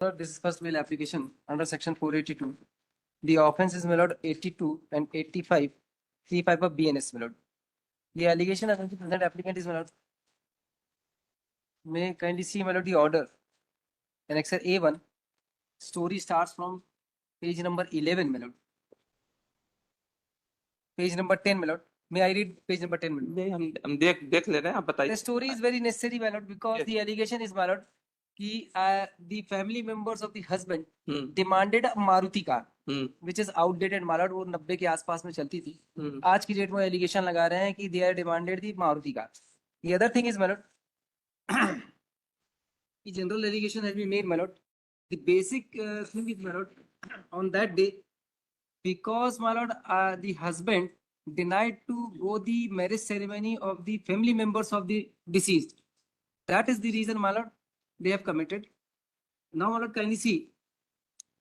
Sir, this is first bail application under section 482. The offence is, my lord, 82 and 85, 35 of BNS, my lord. The allegation against the present applicant is, my lord. May kindly see, my lord, the order. Annexure A1. Story starts from page number 11, my lord. Page number 10, my lord. May I read page number 10, my lord? हम देख ले रहे हैं, आप बताइए. The story is very necessary, my lord, because Yes. the allegation is, my lord, कि the family members of the husband hmm, demanded a Maruti car, hmm, which is outdated, my lord, वो 90 के आसपास में चलती थी. हम्म. आज की date में एलिगेशन लगा रहे हैं कि they are demanded the Maruti car. The other thing is, my lord, the general allegation has been made, my lord. The basic thing is, my lord, on that day, because, my lord, the husband denied to go the marriage ceremony of the family members of the deceased. That is the reason, my lord, they have committed. Now, my lord, kindly see.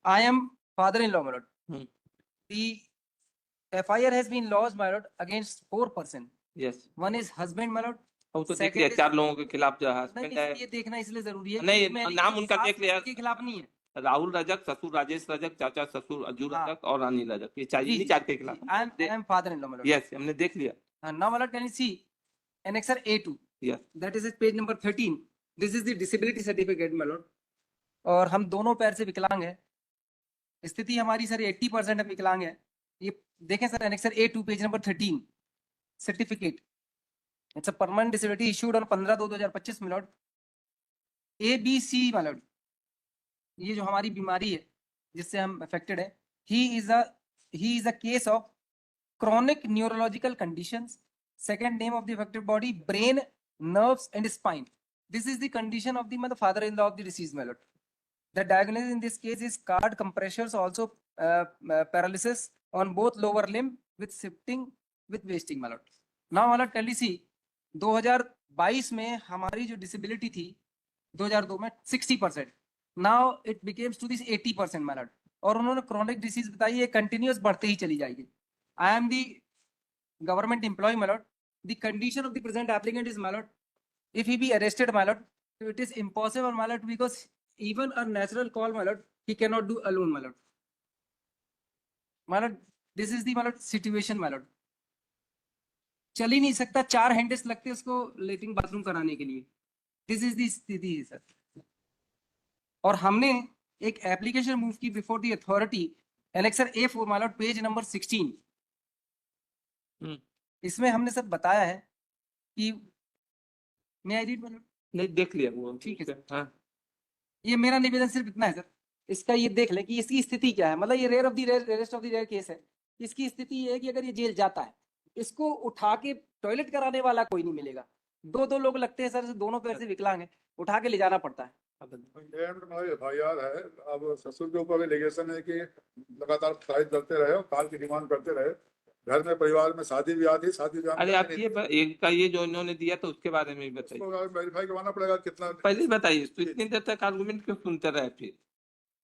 I am father-in-law, my lord. Hmm. The FIR has been lodged, my lord, against 4%. Yes. One is husband, my lord. अब तो देख Second लिया is- 4 लोगों के खिलाफ जो नहीं, husband है. ये देखना इसलिए जरूरी है. नहीं, इसमें नाम उनका सास देख लिया. के खिलाफ नहीं है. राहुल रजक, ससुर राजेश रजक, चाचा ससुर अजू हाँ. रजक और अनिल रजक, ये चाहिए जी, नहीं, जी, 4 के खिलाफ. I am father-in-law, my lord. Yes, हमने देख लिया. Now, my lord, can you see Annexure A2? Yes. That is at page number 13. This is the disability certificate, my lord. और हम दोनों पैर से विकलांग है. स्थिति हमारी सर 80% विकलांग है. ये देखें sir, Annexure A2 page number 13 certificate. It's a permanent disability issued on 15/2/2025, my lord. ABC, my lord. ये जो हमारी बीमारी है जिससे हम अफेक्टेड है, he is a case of chronic neurological conditions. Second name of the affected body, brain, nerves and spine. This is the condition of the father-in-law of the deceased, my lord. The diagnosis in this case is card compressors, also paralysis on both lower limb with shifting with wasting, my lord. Now, my lord, kindly see, 2022 में हमारी जो disability थी 2002 में 60%. Now it becomes to this 80%, my lord. और उन्होंने chronic disease बताई, ये continuous बढ़ते ही चली जाएगी. I am the government employ, my lord. The condition of the present applicant is, my lord, if he be arrested, my lord, it is impossible, my lord, because even a natural call, my lord, he cannot do alone, my lord. My lord, this is the, my lord, situation, my lord. चल ही नहीं सकता, 4 handles लगते उसको latrine bathroom कराने के लिए. This is the स्थिति है सर. और हमने एक एप्लीकेशन मूव की before the authority, annexure A4, my lord, page number 16. इसमें हमने सब बताया है कि मैं आई रीड, my lord? नहीं, देख लिया वो. ठीक है सर. हाँ. ये मेरा निवेदन सिर्फ इतना है सर, इसका ये देख ले कि इसकी स्थिति क्या है. मतलब ये rare of the rarest of the rare case है. इसकी स्थिति ये है कि अगर ये जेल जाता है, इसको उठा के टॉयलेट कराने वाला कोई नहीं मिलेगा. 2 लोग लगते हैं सर, दोनों पैर से विकलांग है, उठा के ले जाना पड़ता है. FIR है. अब ससुर के ऊपर एलिगेशन है कि लगातार प्राइस करते रहे और कार की डिमांड करते रहे. घर में परिवार में शादी ब्याह थी, शादी ब्याह. अरे आप एक का ये जो इन्होंने दिया तो उसके बारे में भी बताइए. वेरीफाई करवाना पड़ेगा कितना. पहले बताइए, तो इतनी देर तक आर्गुमेंट क्यों सुनते रहे फिर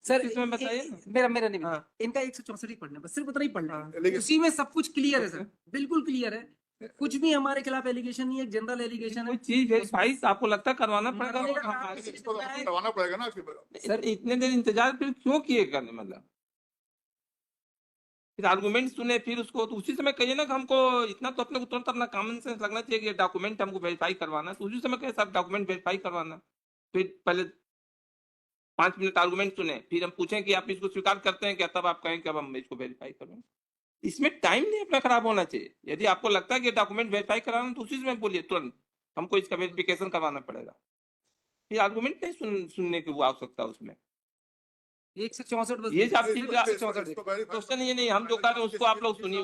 सर? इसमें बताइए ना. मेरा नहीं. हाँ. इनका 164 ही पढ़ना, बस सिर्फ उतना ही पढ़ना. हाँ. उसी में सब कुछ क्लियर है सर, बिल्कुल क्लियर है. कुछ भी हमारे खिलाफ एलिगेशन नहीं है, जनरल एलिगेशन है. चीज वेरीफाई आपको लगता है करवाना पड़ेगा. करवाना पड़ेगा ना. सर इतने देर इंतजार फिर क्यों किए करने, मतलब फिर आर्गुमेंट सुने फिर उसको, तो उसी समय कहिए ना कि हमको इतना तो अपने को तुरंत अपना कॉमन सेंस लगना चाहिए कि डॉक्यूमेंट हमको वेरीफाई करवाना है, तो उसी समय कहे सब डॉक्यूमेंट वेरीफाई करवाना. फिर पहले 5 मिनट आर्गुमेंट सुने, फिर हम पूछें कि आप इसको स्वीकार करते हैं क्या, तब आप कहें कि अब हम इसको वेरीफाई करें. इसमें टाइम नहीं अपना खराब होना चाहिए. यदि आपको लगता है कि डॉक्यूमेंट वेरीफाई कराना, तो उसी समय बोलिए तुरंत हमको इसका वेरिफिकेशन करवाना पड़ेगा. फिर आर्गुमेंट नहीं सुनने की वो आवश्यकता उसमें. 164 बस. ये क्वेश्चन ये नहीं, हम जो कर रहे हैं उसको आप लोग सुनिए.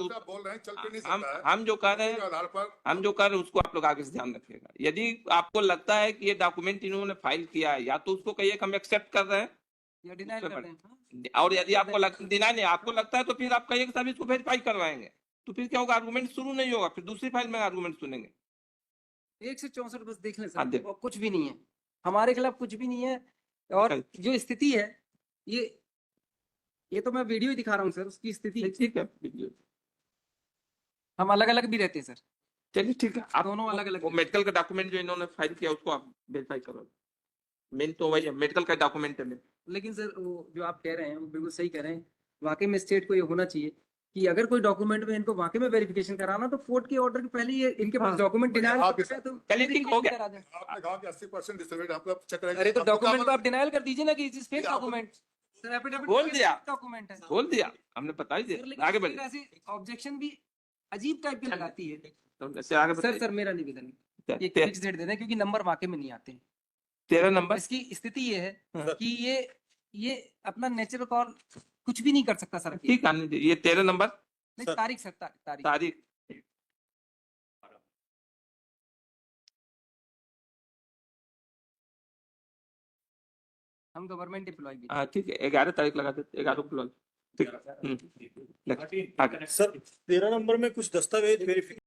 हम जो कर रहे हैं उसको आप लोग आगे से ध्यान रखिएगा. यदि आपको लगता है कि ये डॉक्यूमेंट इन्होंने फाइल किया है, या तो उसको कहिए कि हम एक्सेप्ट कर रहे हैं, या डिनाई कर रहे हैं. और यदि आपको डिनाई नहीं आपको लगता है, तो फिर आप कहिए कि साहब इसको वेरीफाई करवाएंगे. तो फिर क्या होगा, आर्गुमेंट शुरू नहीं होगा, फिर दूसरी फाइल में आर्गुमेंट सुनेंगे. 164 बस देख लें सर, और कुछ भी नहीं है हमारे खिलाफ, कुछ भी नहीं है. और जो स्थिति है, ये तो मैं वीडियो ही दिखा रहा हूँ सर, उसकी स्थिति. ठीक है, हम अलग अलग भी रहते हैं सर. चलिए ठीक है, आप दोनों अलग अलग. वो मेडिकल का डॉक्यूमेंट जो इन्होंने फाइल किया उसको आप वेरीफाई करो. मेन तो वही है, मेडिकल का डॉक्यूमेंट है. लेकिन सर वो जो आप कह रहे हैं वो बिल्कुल सही कह रहे हैं। वाकई में स्टेट को ये होना चाहिए कि अगर कोई डॉक्यूमेंट में इनको वाकई में वेरिफिकेशन कराना तो कोर्ट के ऑर्डर के पहले ये इनके पास हाँ। डॉक्यूमेंट डिनाइल आप तो चलिए, ठीक हो गया। करा दें। आपने कहा कि 80% डिसएबिलिटी हमको चेक करेंगे। अरे तो आपको डॉक्यूमेंट क्या को आप डिनाइल कर दीजिए ना कि इट इज फेक आप- डॉक्यूमेंट। सर एफिडेविट बोल दिया। डॉक्यूमेंट है बोल दिया, हमने बता ही सर, दिया, लेकिन आगे इस बढ़िए। तरह से ऑब्जेक्शन भी अजीब टाइप की लगाती है। तो ऐसे आगे सर बताइए। सर मेरा निवेदन है ये ते- फिक्स डेट दे दें क्योंकि नंबर वाकई में नहीं आते। 13 नंबर। इसकी स्थिति ये है हाँ। कि ये अपना नेचुरल कॉल कुछ भी नहीं कर सकता सर। ठीक आने दीजिए, ये 13 नंबर नहीं तारीख सर तारीख तारीख। हम गवर्नमेंट एम्प्लॉय भी हाँ ठीक है, 11 तारीख लगा देते, 11 को ठीक। आगे। सर 13 नंबर में कुछ दस्तावेज वेरिफिकेशन